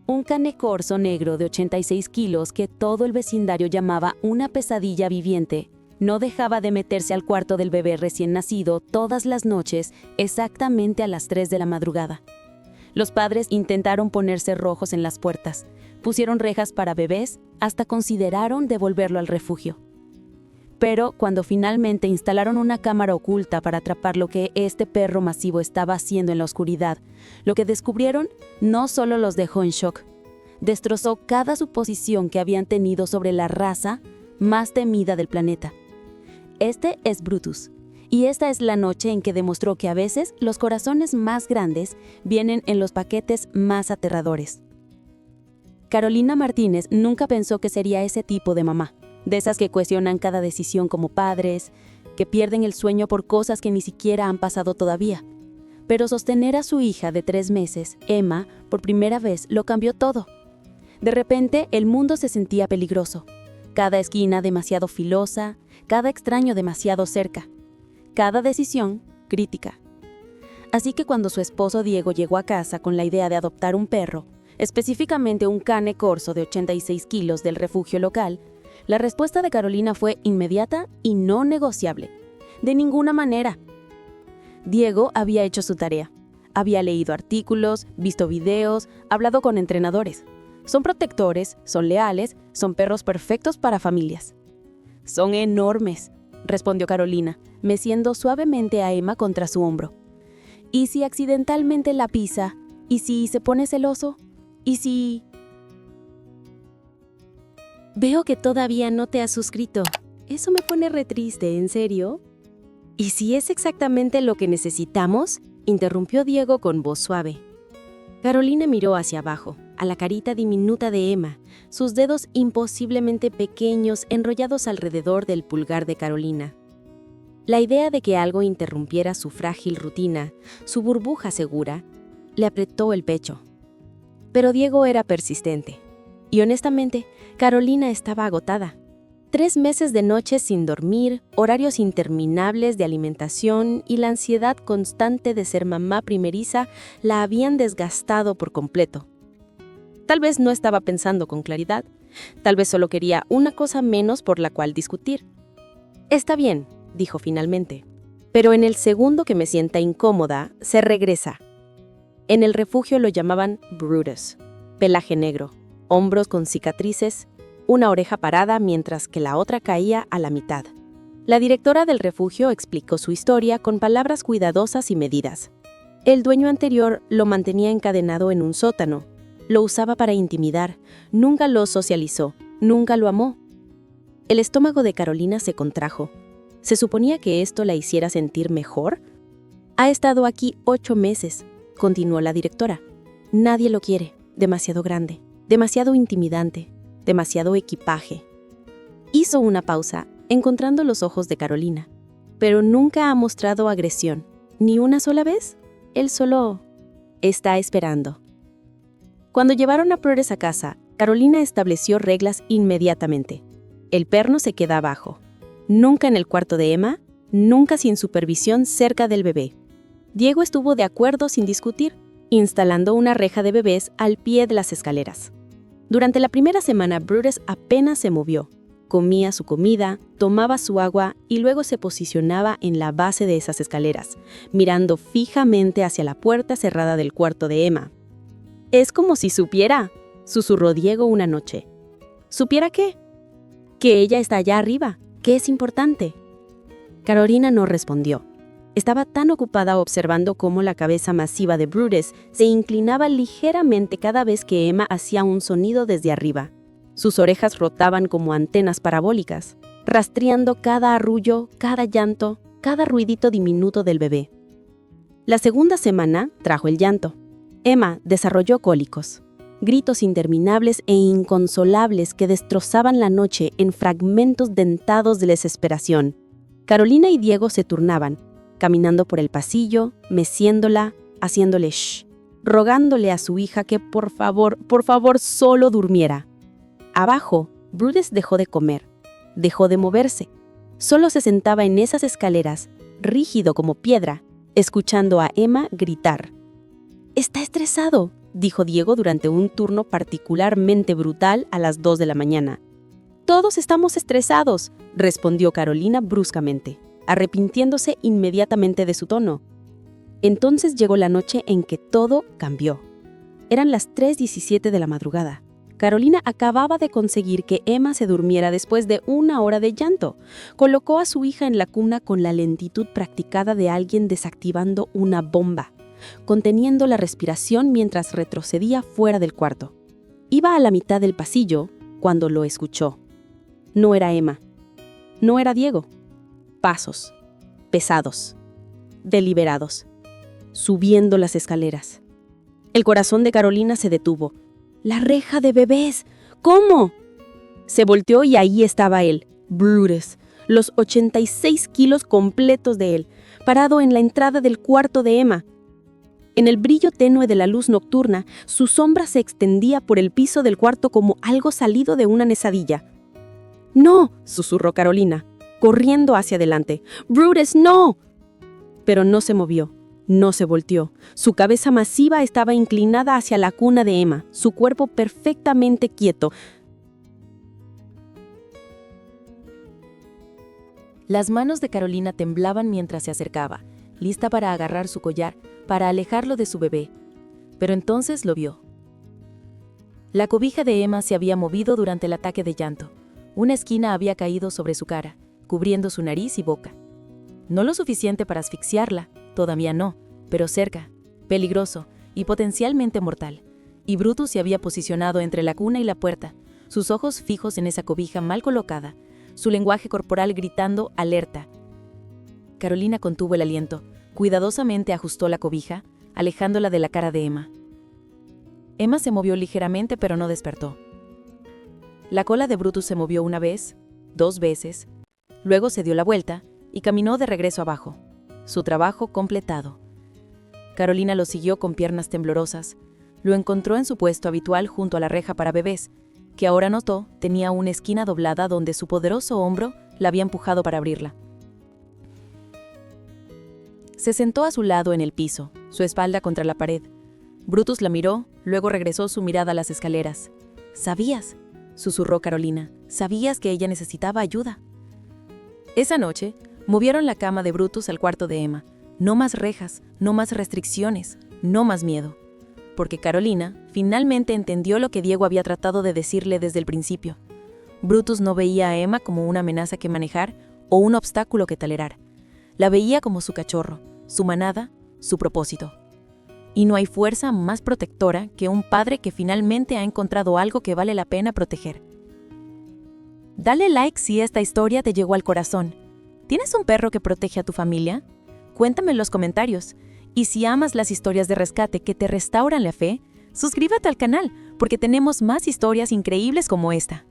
Un cane corso negro de 86 kilos que todo el vecindario llamaba una pesadilla viviente, no dejaba de meterse al cuarto del bebé recién nacido todas las noches, exactamente a las 3 de la madrugada. Los padres intentaron ponerse rojos en las puertas, pusieron rejas para bebés, hasta consideraron devolverlo al refugio. Pero cuando finalmente instalaron una cámara oculta para atrapar lo que este perro masivo estaba haciendo en la oscuridad, lo que descubrieron no solo los dejó en shock, destrozó cada suposición que habían tenido sobre la raza más temida del planeta. Este es Brutus, y esta es la noche en que demostró que a veces los corazones más grandes vienen en los paquetes más aterradores. Carolina Martínez nunca pensó que sería ese tipo de mamá, de esas que cuestionan cada decisión como padres, que pierden el sueño por cosas que ni siquiera han pasado todavía. Pero sostener a su hija de 3 meses, Emma, por primera vez lo cambió todo. De repente, el mundo se sentía peligroso. Cada esquina demasiado filosa, cada extraño demasiado cerca. Cada decisión crítica. Así que cuando su esposo Diego llegó a casa con la idea de adoptar un perro, específicamente un cane corso de 86 kilos del refugio local, la respuesta de Carolina fue inmediata y no negociable. De ninguna manera. Diego había hecho su tarea. Había leído artículos, visto videos, hablado con entrenadores. Son protectores, son leales, son perros perfectos para familias. Son enormes, respondió Carolina, meciendo suavemente a Emma contra su hombro. ¿Y si accidentalmente la pisa? ¿Y si se pone celoso? ¿Y si...? Veo que todavía no te has suscrito. Eso me pone re triste, ¿en serio? ¿Y si es exactamente lo que necesitamos? Interrumpió Diego con voz suave. Carolina miró hacia abajo, a la carita diminuta de Emma, sus dedos imposiblemente pequeños enrollados alrededor del pulgar de Carolina. La idea de que algo interrumpiera su frágil rutina, su burbuja segura, le apretó el pecho. Pero Diego era persistente. Y honestamente, Carolina estaba agotada. 3 meses de noches sin dormir, horarios interminables de alimentación y la ansiedad constante de ser mamá primeriza la habían desgastado por completo. Tal vez no estaba pensando con claridad, tal vez solo quería una cosa menos por la cual discutir. Está bien, dijo finalmente, pero en el segundo que me sienta incómoda, se regresa. En el refugio lo llamaban Brutus, pelaje negro, hombros con cicatrices, una oreja parada mientras que la otra caía a la mitad. La directora del refugio explicó su historia con palabras cuidadosas y medidas. El dueño anterior lo mantenía encadenado en un sótano, lo usaba para intimidar, nunca lo socializó, nunca lo amó. El estómago de Carolina se contrajo. ¿Se suponía que esto la hiciera sentir mejor? Ha estado aquí 8 meses, continuó la directora. Nadie lo quiere, demasiado grande, demasiado intimidante, demasiado equipaje. Hizo una pausa, encontrando los ojos de Carolina, pero nunca ha mostrado agresión, ni una sola vez. Él solo está esperando. Cuando llevaron a Brutus a casa, Carolina estableció reglas inmediatamente. El perno se queda abajo. Nunca en el cuarto de Emma, nunca sin supervisión cerca del bebé. Diego estuvo de acuerdo sin discutir, instalando una reja de bebés al pie de las escaleras. Durante la primera semana, Brutus apenas se movió. Comía su comida, tomaba su agua y luego se posicionaba en la base de esas escaleras, mirando fijamente hacia la puerta cerrada del cuarto de Emma. «Es como si supiera», susurró Diego una noche. ¿Supiera qué? Que ella está allá arriba, que es importante. Carolina no respondió. Estaba tan ocupada observando cómo la cabeza masiva de Brutus se inclinaba ligeramente cada vez que Emma hacía un sonido desde arriba. Sus orejas rotaban como antenas parabólicas, rastreando cada arrullo, cada llanto, cada ruidito diminuto del bebé. La segunda semana trajo el llanto. Emma desarrolló cólicos, gritos interminables e inconsolables que destrozaban la noche en fragmentos dentados de desesperación. Carolina y Diego se turnaban, caminando por el pasillo, meciéndola, haciéndole shh, rogándole a su hija que por favor solo durmiera. Abajo, Brutus dejó de comer, dejó de moverse. Solo se sentaba en esas escaleras, rígido como piedra, escuchando a Emma gritar. «Está estresado», dijo Diego durante un turno particularmente brutal a las 2 de la mañana. Todos estamos estresados, respondió Carolina bruscamente, arrepintiéndose inmediatamente de su tono. Entonces llegó la noche en que todo cambió. Eran las 3:17 de la madrugada. Carolina acababa de conseguir que Emma se durmiera después de 1 hora de llanto. Colocó a su hija en la cuna con la lentitud practicada de alguien desactivando una bomba, conteniendo la respiración mientras retrocedía fuera del cuarto. Iba a la mitad del pasillo cuando lo escuchó. No era Emma. No era Diego. Pasos. Pesados. Deliberados. Subiendo las escaleras. El corazón de Carolina se detuvo. ¡La reja de bebés! ¿Cómo? Se volteó y ahí estaba él, Brutus, los 86 kilos completos de él, parado en la entrada del cuarto de Emma. En el brillo tenue de la luz nocturna, su sombra se extendía por el piso del cuarto como algo salido de una nesadilla. ¡No!, susurró Carolina, corriendo hacia adelante. ¡Brutus, no! Pero no se movió. No se volteó. Su cabeza masiva estaba inclinada hacia la cuna de Emma, su cuerpo perfectamente quieto. Las manos de Carolina temblaban mientras se acercaba, lista para agarrar su collar, para alejarlo de su bebé. Pero entonces lo vio. La cobija de Emma se había movido durante el ataque de llanto. Una esquina había caído sobre su cara, cubriendo su nariz y boca. No lo suficiente para asfixiarla, todavía no, pero cerca, peligroso y potencialmente mortal. Y Brutus se había posicionado entre la cuna y la puerta, sus ojos fijos en esa cobija mal colocada, su lenguaje corporal gritando alerta. Carolina contuvo el aliento, cuidadosamente ajustó la cobija, alejándola de la cara de Emma. Emma se movió ligeramente pero no despertó. La cola de Brutus se movió 1 vez, 2 veces, luego se dio la vuelta y caminó de regreso abajo. Su trabajo completado. Carolina lo siguió con piernas temblorosas. Lo encontró en su puesto habitual junto a la reja para bebés, que ahora notó tenía una esquina doblada donde su poderoso hombro la había empujado para abrirla. Se sentó a su lado en el piso, su espalda contra la pared. Brutus la miró, luego regresó su mirada a las escaleras. «¿Sabías?», susurró Carolina. «¿Sabías que ella necesitaba ayuda?». Esa noche, movieron la cama de Brutus al cuarto de Emma. No más rejas, no más restricciones, no más miedo. Porque Carolina finalmente entendió lo que Diego había tratado de decirle desde el principio. Brutus no veía a Emma como una amenaza que manejar o un obstáculo que tolerar. La veía como su cachorro, su manada, su propósito. Y no hay fuerza más protectora que un padre que finalmente ha encontrado algo que vale la pena proteger. Dale like si esta historia te llegó al corazón. ¿Tienes un perro que protege a tu familia? Cuéntame en los comentarios. Y si amas las historias de rescate que te restauran la fe, suscríbete al canal, porque tenemos más historias increíbles como esta.